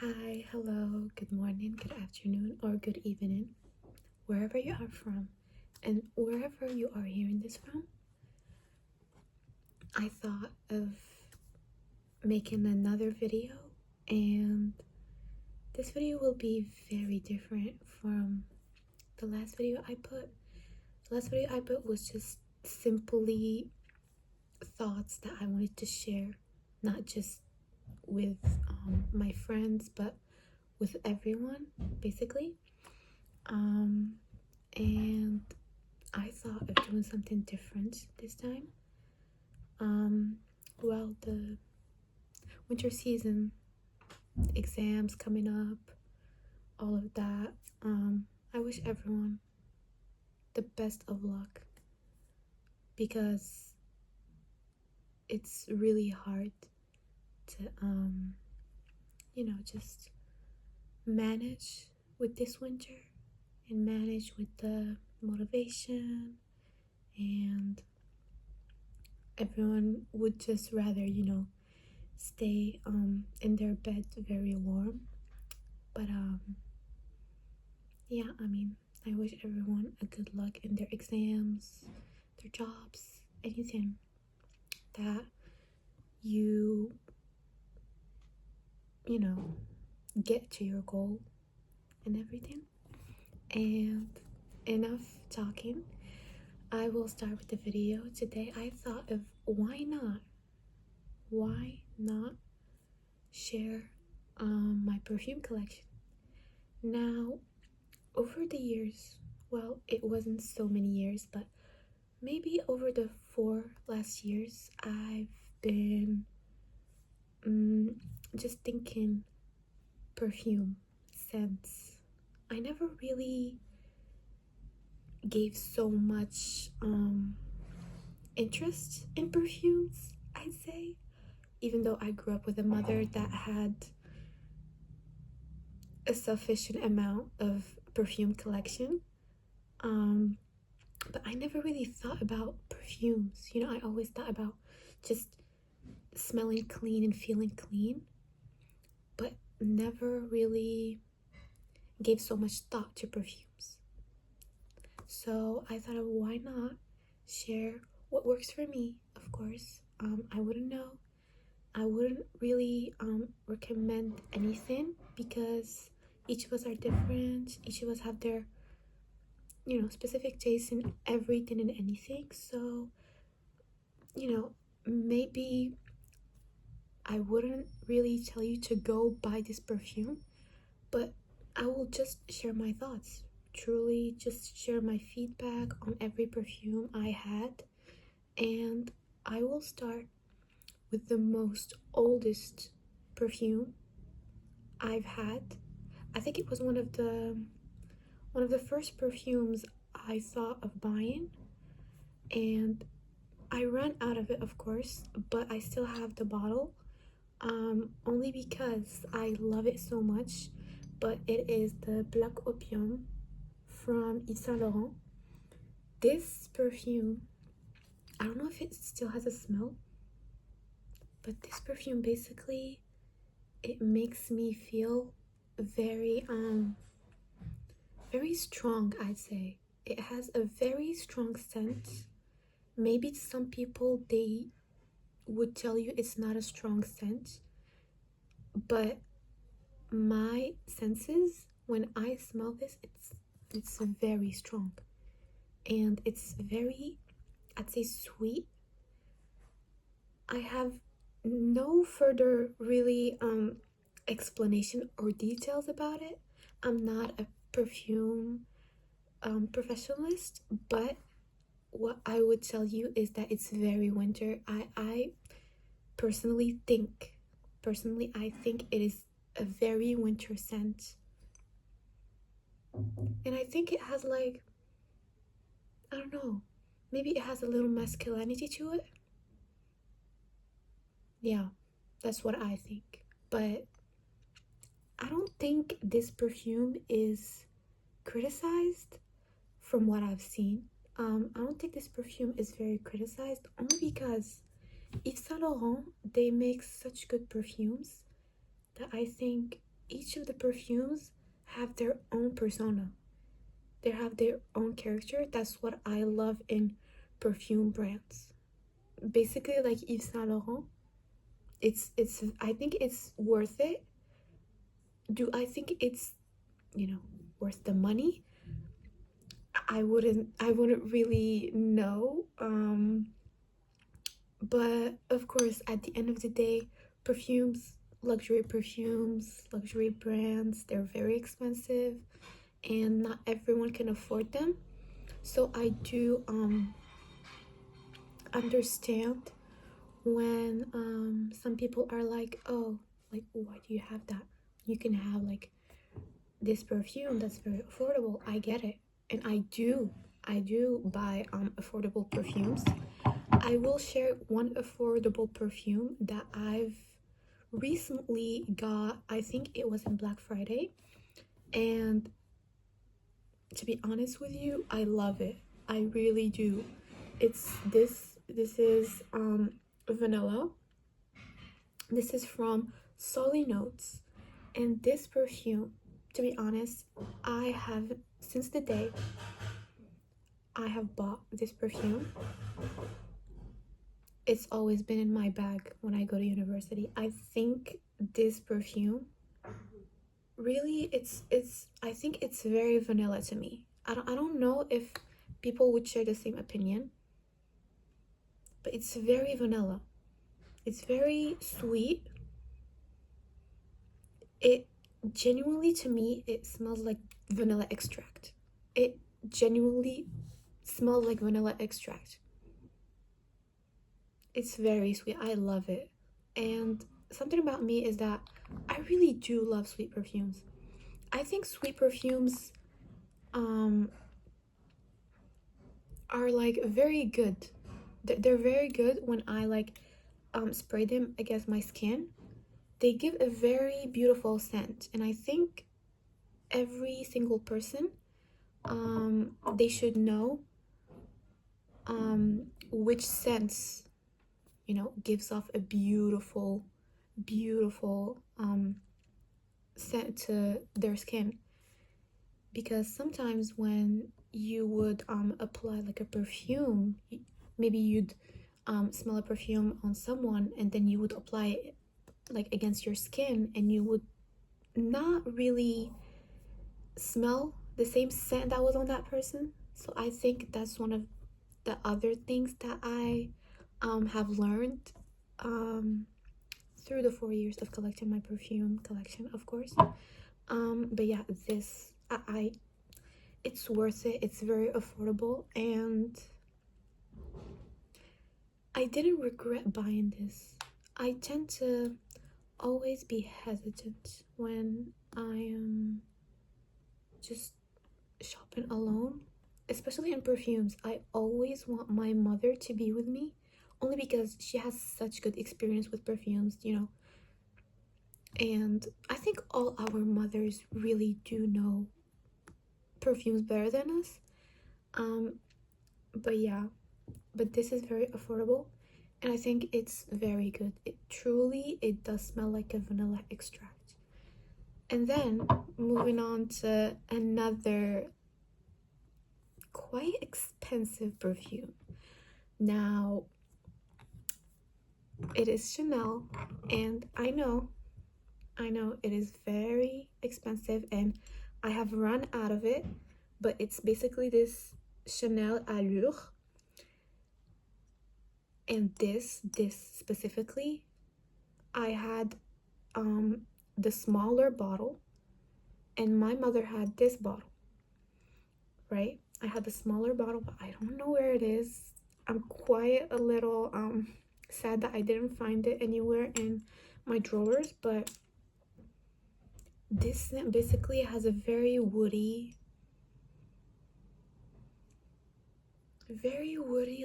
Hi, hello, good morning, good afternoon, or good evening, wherever you are from, and wherever you are hearing this from. I thought of making another video, and this video will be very different from the last video I put. The last video I put was just simply thoughts that I wanted to share, not just with my friends, but with everyone, basically. And I thought of doing something different this time. Well, the winter season, exams coming up, all of that. I wish everyone the best of luck because it's really hard to, just manage with this winter and manage with the motivation, and everyone would just rather stay in their bed very warm. But yeah, I wish everyone a good luck in their exams, their jobs, anything that you know get to your goal and everything. And enough talking, I will start with the video. Today I thought of why not share my perfume collection. Now, over the years, well, it wasn't so many years, but maybe over the 4 last years, I've been just thinking perfume, scents. I never really gave so much interest in perfumes, I'd say, even though I grew up with a mother that had a sufficient amount of perfume collection. But I never really thought about perfumes. I always thought about just smelling clean and feeling clean, but never really gave so much thought to perfumes. So I thought of why not share what works for me, of course. I wouldn't know. I wouldn't really recommend anything because each of us are different. Each of us have their specific taste in everything and anything. So maybe I wouldn't really tell you to go buy this perfume, but I will just share my thoughts, truly just share my feedback on every perfume I had. And I will start with the most oldest perfume I've had. I think it was one of the first perfumes I thought of buying, and I ran out of it, of course, but I still have the bottle, only because I love it so much. But it is the Black Opium from Yves Saint Laurent. This perfume, I don't know if it still has a smell, but this perfume basically, it makes me feel very very strong, I'd say. It has a very strong scent. Maybe some people, they would tell you it's not a strong scent, but my senses, when I smell this, it's very strong, and it's very, I'd say, sweet. I have no further really explanation or details about it. I'm not a perfume professionalist, but what I would tell you is that it's very winter. I personally think it is a very winter scent, and I think it has, like, I don't know, maybe it has a little masculinity to it. Yeah, that's what I think. But I don't think this perfume is criticized from what I've seen. I don't think this perfume is very criticized, only because Yves Saint Laurent, they make such good perfumes that I think each of the perfumes have their own persona. They have their own character. That's what I love in perfume brands. Basically, like Yves Saint Laurent, it's I think it's worth it. Do I think it's, worth the money? I wouldn't really know. But of course, at the end of the day, perfumes, luxury brands, they're very expensive and not everyone can afford them. So I do understand when some people are like, oh, like, why do you have that? You can have like this perfume that's very affordable. I get it. And I do buy affordable perfumes. I will share one affordable perfume that I've recently got. I think it was in Black Friday, and to be honest with you, I love it. I really do. It's this is vanilla. This is from Solly Notes, and this perfume, to be honest, I have, since the day I have bought this perfume, it's always been in my bag when I go to university. I think this perfume really, it's I think it's very vanilla to me. I don't know if people would share the same opinion, but it's very vanilla. It's very sweet. It genuinely, to me, it smells like vanilla extract. It genuinely smells like vanilla extract. It's very sweet. I love it. And something about me is that I really do love sweet perfumes. I think sweet perfumes um are like very good. They're very good when I like spray them against my skin. They give a very beautiful scent, and I think every single person, they should know which scents, gives off a beautiful scent to their skin. Because sometimes when you would apply like a perfume, maybe you'd smell a perfume on someone and then you would apply it like against your skin, and you would not really smell the same scent that was on that person. So I think that's one of the other things that I have learned through the 4 years of collecting my perfume collection, of course. But yeah, this I it's worth it. It's very affordable, and I didn't regret buying this. I tend to always be hesitant when I am just shopping alone, especially in perfumes. I always want my mother to be with me, only because she has such good experience with perfumes. And I think all our mothers really do know perfumes better than us. But yeah, but this is very affordable, and I think it's very good. It does smell like a vanilla extract. And then moving on to another quite expensive perfume. Now, it is Chanel, and I know it is very expensive, and I have run out of it, but it's basically this Chanel Allure. And this specifically, I had the smaller bottle, and my mother had this bottle, right? I had the smaller bottle, but I don't know where it is. I'm quite a little sad that I didn't find it anywhere in my drawers, but this scent basically has a very woody,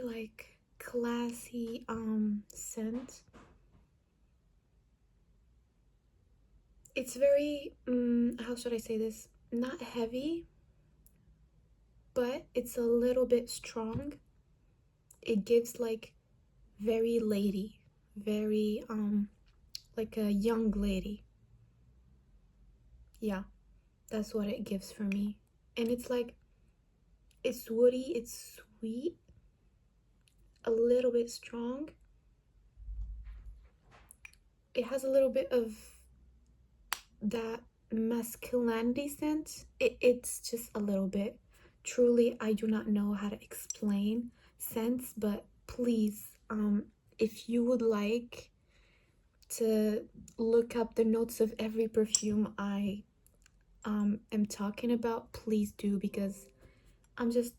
like classy scent. It's very how should I say this? Not heavy, but it's a little bit strong. It gives like very lady, very like a young lady. Yeah, that's what it gives for me. And it's like, it's woody, it's sweet, a little bit strong. It has a little bit of that masculinity scent. It's just a little bit. Truly, I do not know how to explain scents, but please, if you would like to look up the notes of every perfume I am talking about, please do, because I'm just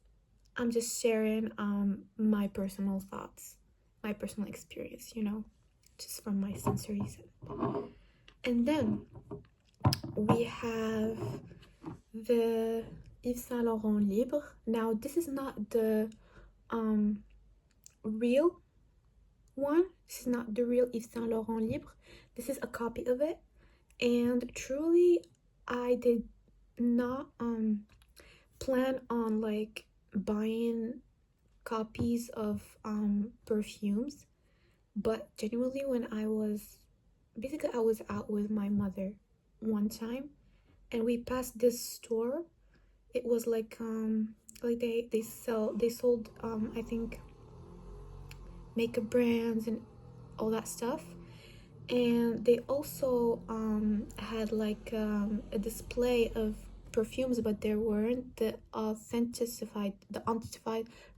I'm just sharing my personal thoughts, my personal experience, just from my sensory sense. And then we have the Yves Saint Laurent Libre. Now this is not the um real one. This is not the real Yves Saint Laurent Libre. This is a copy of it. And truly, I did not plan on like buying copies of perfumes, but genuinely when I was out with my mother one time, and we passed this store. It was like they sold I think makeup brands and all that stuff, and they also had like a display of perfumes, but there weren't the authentified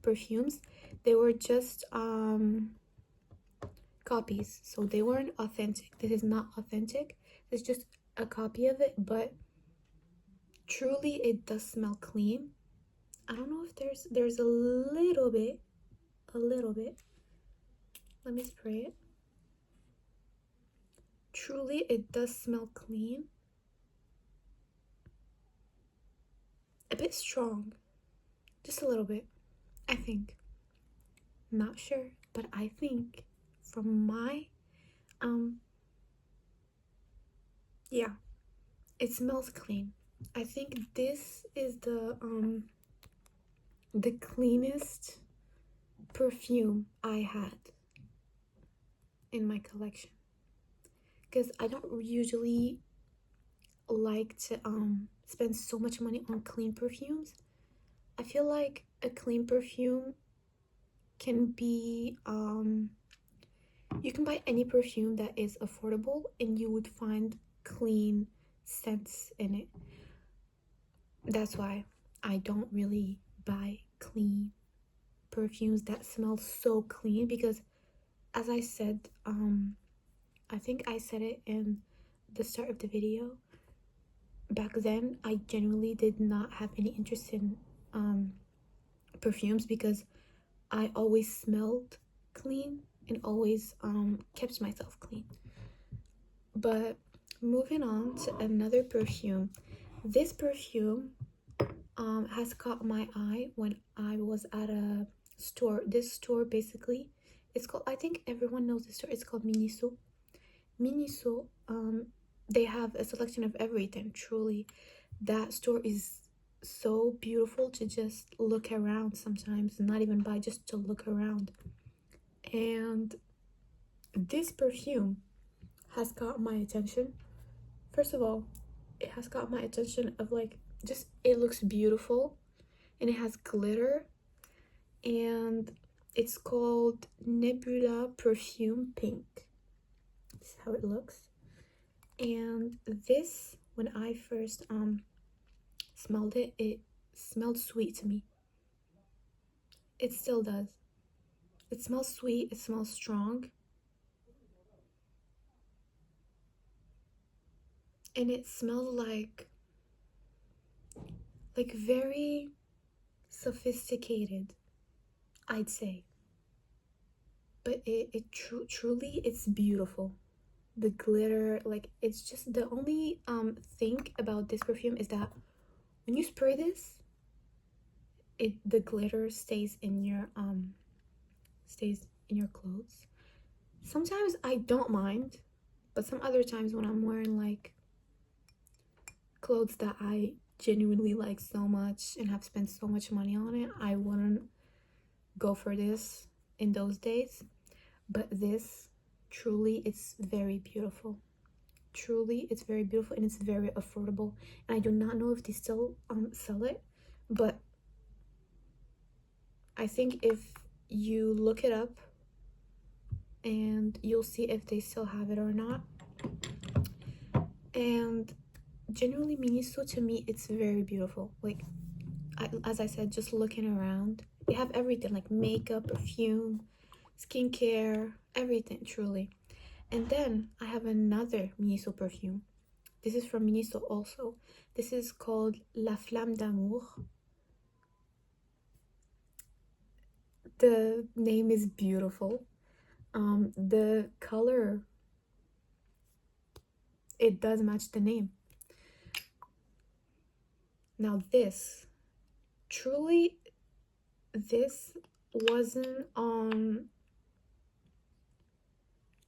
perfumes. They were just copies, so they weren't authentic. This is not authentic. It's just a copy of it, but truly it does smell clean. I don't know if there's a little bit. Let me spray it. Truly it does smell clean. A bit strong. Just a little bit, I think. Not sure, but I think from my yeah, it smells clean. I think this is the cleanest perfume I had in my collection, because I don't usually like to spend so much money on clean perfumes. I feel like a clean perfume can be you can buy any perfume that is affordable and you would find clean scents in it. That's why I don't really buy clean perfumes that smell so clean, because as I said, I think I said it in the start of the video, back then I genuinely did not have any interest in perfumes, because I always smelled clean and always kept myself clean. But moving on to another perfume. This perfume has caught my eye when I was at a store. This store basically, it's called, I think everyone knows this store, it's called Miniso. Miniso, they have a selection of everything. Truly, that store is so beautiful to just look around sometimes, not even buy, just to look around. And this perfume has caught my attention. First of all, it has caught my attention of like, just it looks beautiful and it has glitter, and it's called Nebula Perfume Pink. This is how it looks. And this, when I first smelled it, it smelled sweet to me. It still does. It smells sweet, it smells strong, and it smells like very sophisticated, I'd say. But truly it's beautiful. The glitter, like, it's just the only thing about this perfume is that when you spray this, the glitter stays in your clothes. Sometimes I don't mind, but some other times when I'm wearing like clothes that I genuinely like so much and have spent so much money on it, I wouldn't go for this in those days. But this, truly, it's very beautiful. Truly, it's very beautiful and it's very affordable. And I do not know if they still sell it, but I think if you look it up and you'll see if they still have it or not. And generally, Miniso to me, it's very beautiful. Like, as I said, just looking around, they have everything like makeup, perfume, skincare, everything, truly. And then I have another Miniso perfume. This is from Miniso also. This is called La Flamme d'Amour. The name is beautiful. The color, it does match the name. Now this, truly, this wasn't on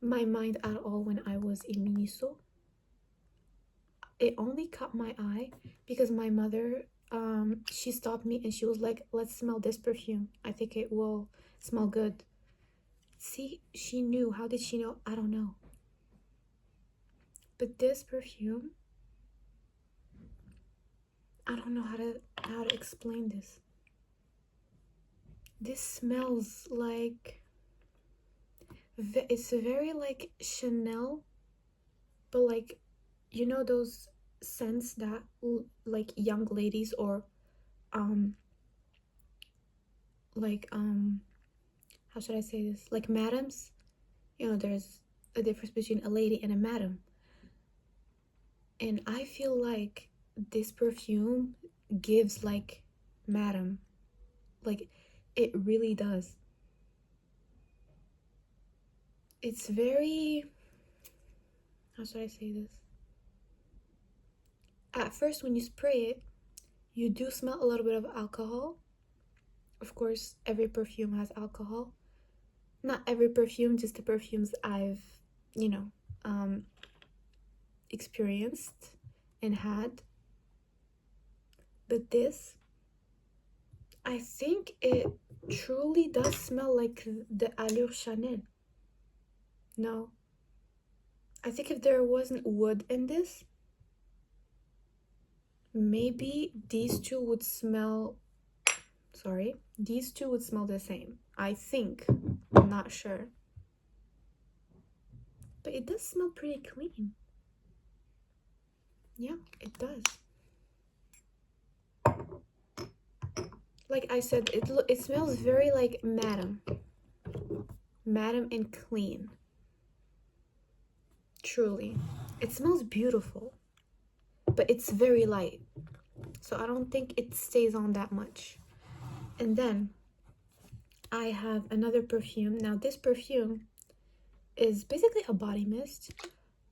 my mind at all when I was in Miniso. It only caught my eye because my mother, she stopped me and she was like, let's smell this perfume. I think it will smell good. See, she knew. How did she know? I don't know. But this perfume, I don't know how to explain this. This smells like, it's very like Chanel, but like, you know those scents that like young ladies or like how should I say this, like madams, you know, there's a difference between a lady and a madam, and I feel like this perfume gives like madam, like it really does. It's very, how should I say this, at first when you spray it, you do smell a little bit of alcohol. Of course, every perfume has alcohol. Not every perfume, just the perfumes I've, you know, experienced and had. But this, I think it truly does smell like the Allure Chanel. No. I think if there wasn't wood in this, maybe these two would smell, sorry, these two would smell the same. I think. I'm not sure. But it does smell pretty clean. Yeah, it does. Like I said, it smells very like madam and clean. Truly, it smells beautiful, but it's very light, so I don't think it stays on that much. And then I have another perfume. Now this perfume is basically a body mist,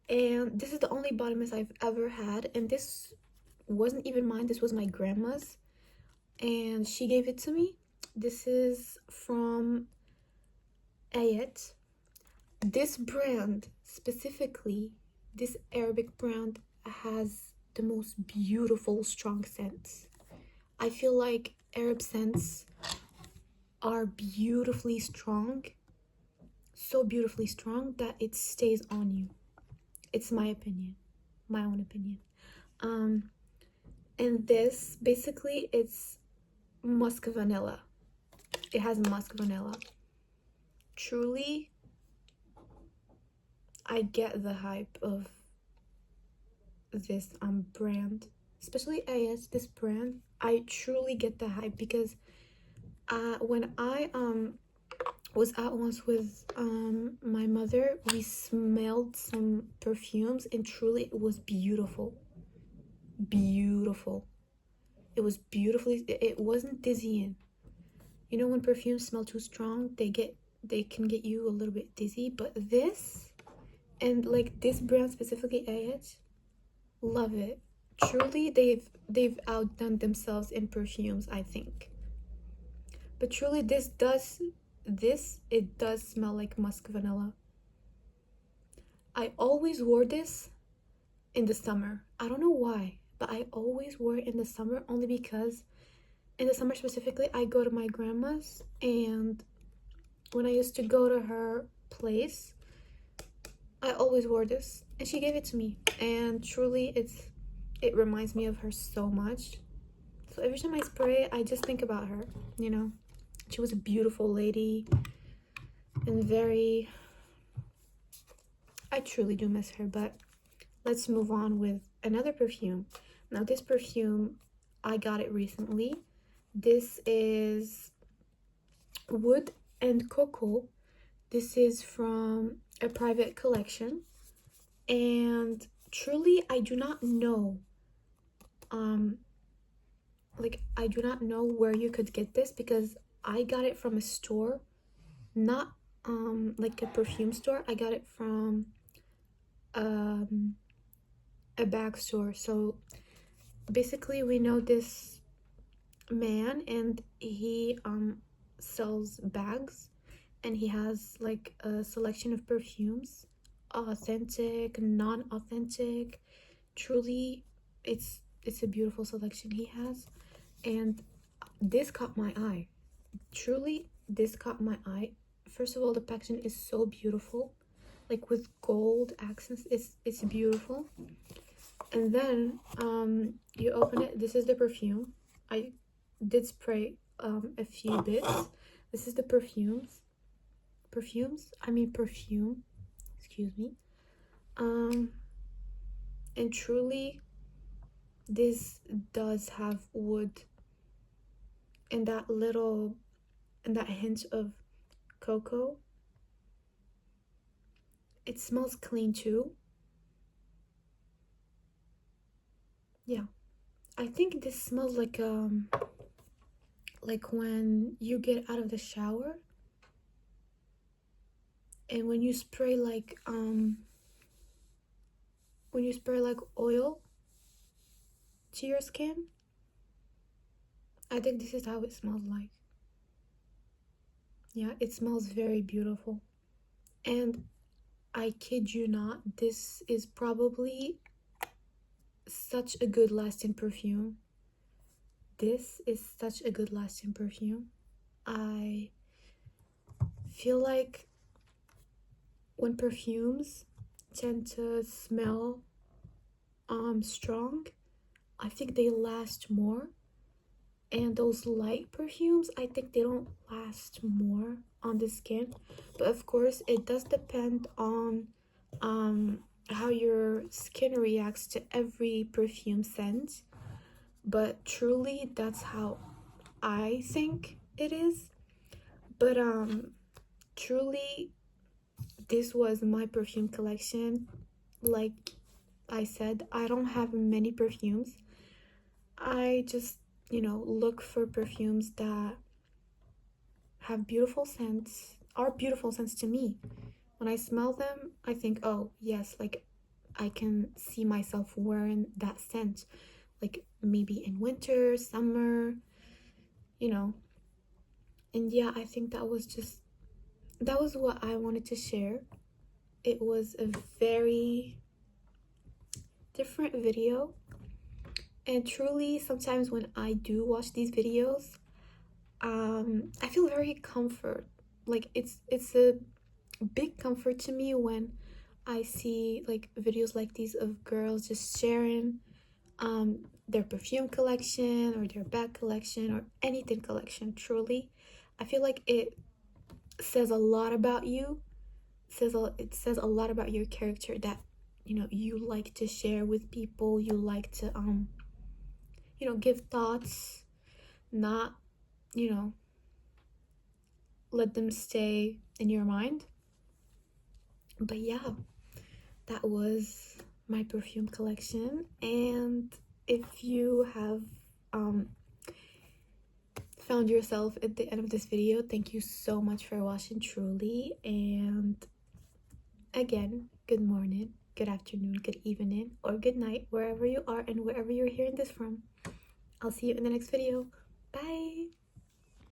and this is the only body mist I've ever had, and this wasn't even mine. This was my grandma's, and she gave it to me. This is from Ayet. This brand specifically, this Arabic brand, has the most beautiful strong scents. I feel like Arab scents are beautifully strong, so beautifully strong that it stays on you. It's my opinion, my own opinion. And this basically, it's musk vanilla. It has musk vanilla. Truly, I get the hype of this brand, especially AS, this brand. I truly get the hype because when I was out once with my mother, we smelled some perfumes and truly it was beautiful. Beautiful. It was beautifully, it wasn't dizzying. You know when perfumes smell too strong, they can get you a little bit dizzy, but this, and like this brand specifically, AH, love it. Truly, they've outdone themselves in perfumes, I think. But truly, it does smell like musk vanilla. I always wore this in the summer. I don't know why, but I always wore it in the summer only because in the summer specifically, I go to my grandma's, and when I used to go to her place, I always wore this, and she gave it to me. and truly it reminds me of her so much. So every time I spray, I just think about her, you know. She was a beautiful lady and very, I truly do miss her. But let's move on with another perfume. Now this perfume, I got it recently. This is Wood and Cocoa. This is from a private collection, and truly I do not know um I do not know where you could get this, because I got it from a store, not like a perfume store. I got it from um a bag store. So basically we know this man, and he sells bags, and he has like a selection of perfumes, authentic, non-authentic. Truly, it's a beautiful selection he has, and this caught my eye. Truly, this caught my eye. First of all, the packaging is so beautiful, like with gold accents. It's beautiful. And then you open it. This is the perfume. I did spray a few bits. This is the perfume, excuse me. And truly, this does have wood and that hint of cocoa. It smells clean too. Yeah, I think this smells like when you get out of the shower, and when you spray like oil to your skin. I think this is how it smells like. Yeah, it smells very beautiful. And I kid you not, this is probably such a good lasting perfume. This is such a good lasting perfume. I feel like when perfumes tend to smell strong, I think they last more. And those light perfumes, I think they don't last more on the skin. But of course, it does depend on how your skin reacts to every perfume scent. But truly, that's how I think it is. But truly, this was my perfume collection. Like I said, I don't have many perfumes. I just, look for perfumes that have beautiful scents, are beautiful scents to me. When I smell them, I think, oh, yes, like I can see myself wearing that scent. Like maybe in winter, summer, you know. And yeah, I think that was what I wanted to share. It was a very different video. And truly, sometimes when I do watch these videos, I feel very comfort. Like it's a big comfort to me when I see like videos like these of girls just sharing their perfume collection or their bag collection or anything collection. Truly, I feel like it says a lot about you. It says a lot about your character, that you like to share with people. You like to give thoughts, not let them stay in your mind. But yeah, that was my perfume collection. And if you have found yourself at the end of this video, thank you so much for watching, truly. And again, good morning, good afternoon, good evening, or good night, wherever you are and wherever you're hearing this from. I'll see you in the next video. Bye.